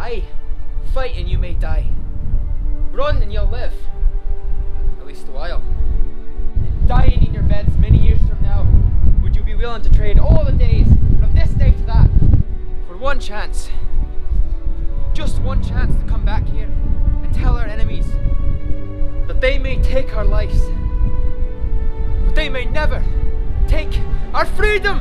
Aye, fight and you may die. Run and you'll live. At least a while. And dying in your beds many years from now, would you be willing to trade all the days from this day to that for one chance? Just one chance to come back here and tell our enemies that they may take our lives, but they may never take our freedom!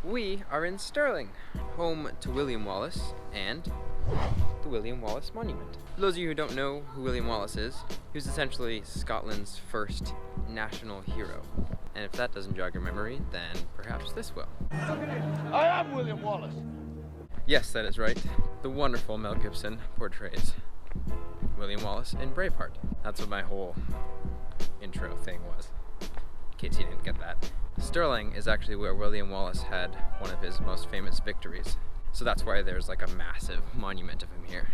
We are in Stirling, home to William Wallace and the William Wallace Monument. For those of you who don't know who William Wallace is, he was essentially Scotland's first national hero. And if that doesn't jog your memory, then perhaps this will. I am William Wallace. Yes, that is right. The wonderful Mel Gibson portrays William Wallace in Braveheart. That's what my whole intro thing was, in case you didn't get that. Stirling is actually where William Wallace had one of his most famous victories. So that's why there's like a massive monument of him here.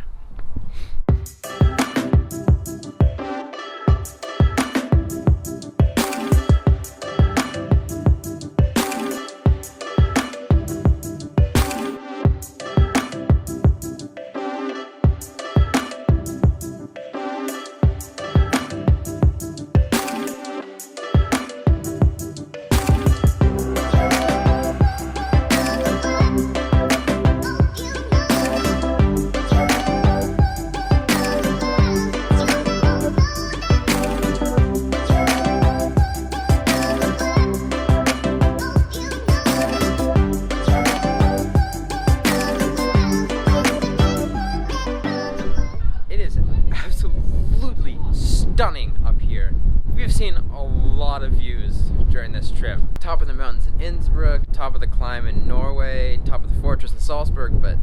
Stunning up here. We've seen a lot of views during this trip. Top of the mountains in Innsbruck, top of the climb in Norway, top of the fortress in Salzburg, but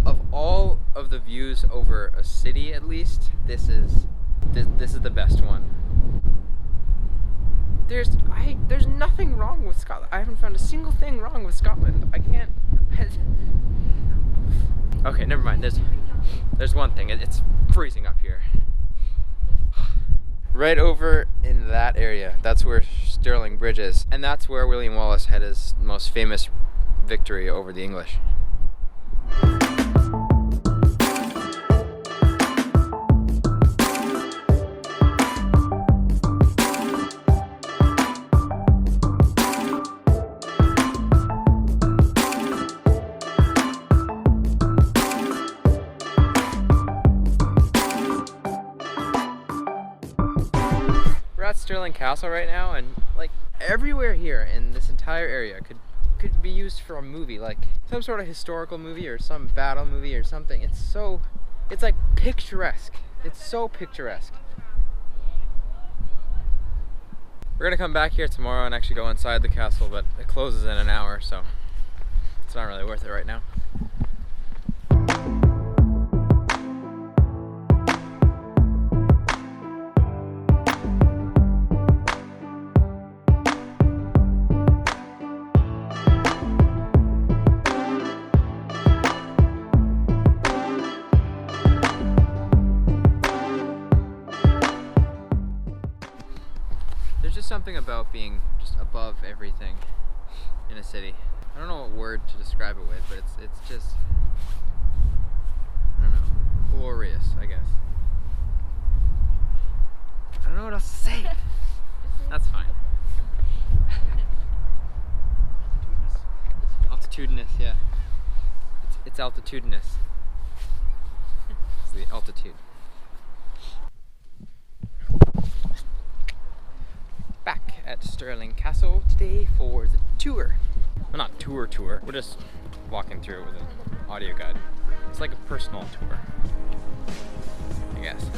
of all of the views over a city, at least, this is the best one. There's nothing wrong with Scotland. I haven't found a single thing wrong with Scotland. I can't. Okay, never mind. There's one thing. It's freezing up here. Right over in that area, that's where Stirling Bridge is, and that's where William Wallace had his most famous victory over the English. We're at Stirling Castle right now, and like everywhere here in this entire area could be used for a movie, like some sort of historical movie or some battle movie or something. It's like picturesque. It's so picturesque. We're gonna come back here tomorrow and actually go inside the castle, but it closes in an hour, so it's not really worth it right now. There's just something about being just above everything in a city. I don't know what word to describe it with, but it's just, I don't know, glorious, I guess. I don't know what else to say. That's fine. Altitudinous, yeah. It's altitudinous. It's the altitude. Back at Stirling Castle today for the tour. Well, not tour, we're just walking through it with an audio guide. It's like a personal tour, I guess.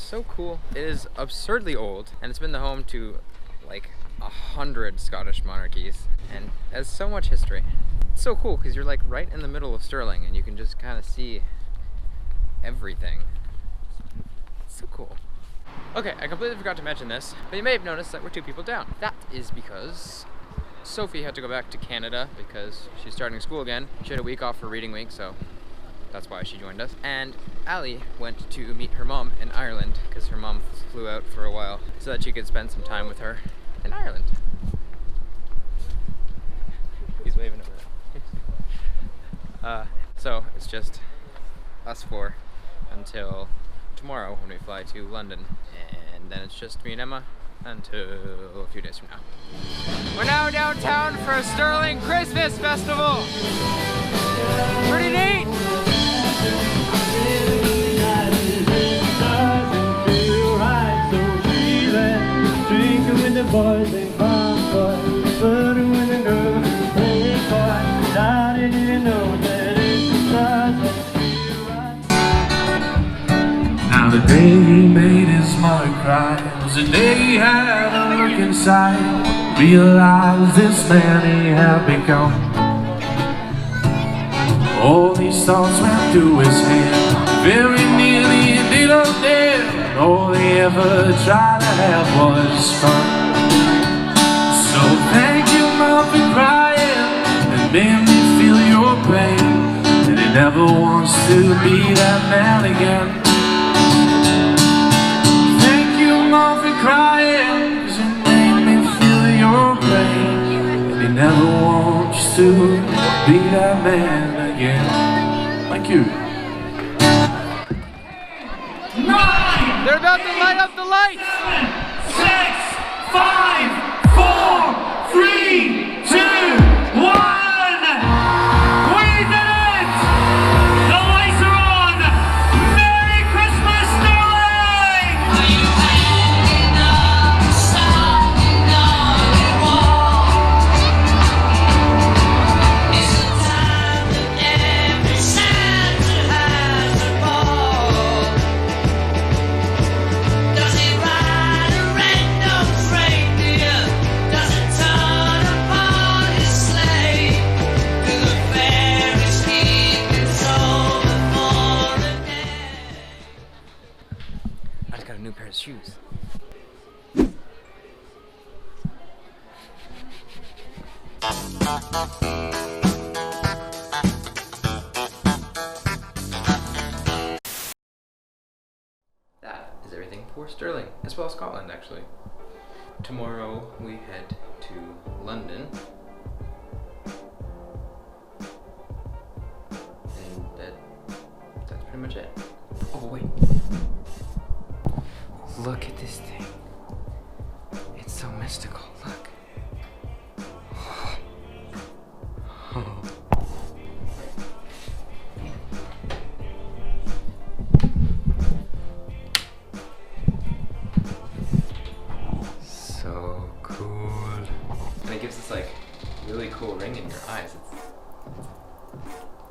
so cool. It is absurdly old, and it's been the home to like 100 Scottish monarchies, and has so much history. It's so cool because you're like right in the middle of Stirling, and you can just kind of see everything. It's so cool. Okay, I completely forgot to mention this, but you may have noticed that we're 2 people down. That is because Sophie had to go back to Canada because she's starting school again. She had a week off for reading week, so that's why she joined us. And Allie went to meet her mom in Ireland because her mom flew out for a while so that she could spend some time with her in Ireland. He's waving over there. So it's just us 4 until tomorrow when we fly to London. And then it's just me and Emma until a few days from now. We're now downtown for a Stirling Christmas festival. Pretty neat. Drinking with the boys and convoy, flirting with the girls and playing coy. I didn't even know that it's the stars that feel right. Now the day he made his mother cry was the day he had a look inside, realized this man he had become. All these thoughts ran through his head, very nearly ended up dead. All they ever tried to have was fun. So thank you, Mom, for crying and made me feel your pain. And he never wants to be that man again. Thank you, Mom, for crying, 'cause it made me feel your pain. And he never wants to be that man again. Thank you. They're about to light up the lights! 6, 5, 4, 3, 2, 1! We did it! The lights are on! Merry Christmas, Stirling! Are you hanging up, standing on the wall? It's the time that every Santa has a ball. Does he ride a red-nosed reindeer? Does it turn upon his sleigh? Do the fairies keep console before the day? I just got a new pair of shoes. That is everything for Stirling, as well as Scotland, actually. Tomorrow we head to London. And that's pretty much it. Oh, wait. Look at this thing. It's so mystical, look. So cool. And it gives this like really cool ring in your eyes.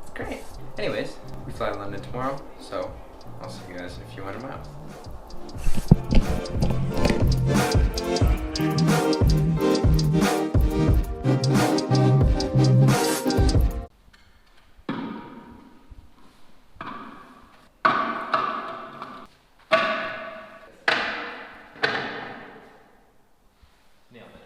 It's great. Anyways, we fly to London tomorrow, so I'll see you guys in a few hundred miles. Nailed it.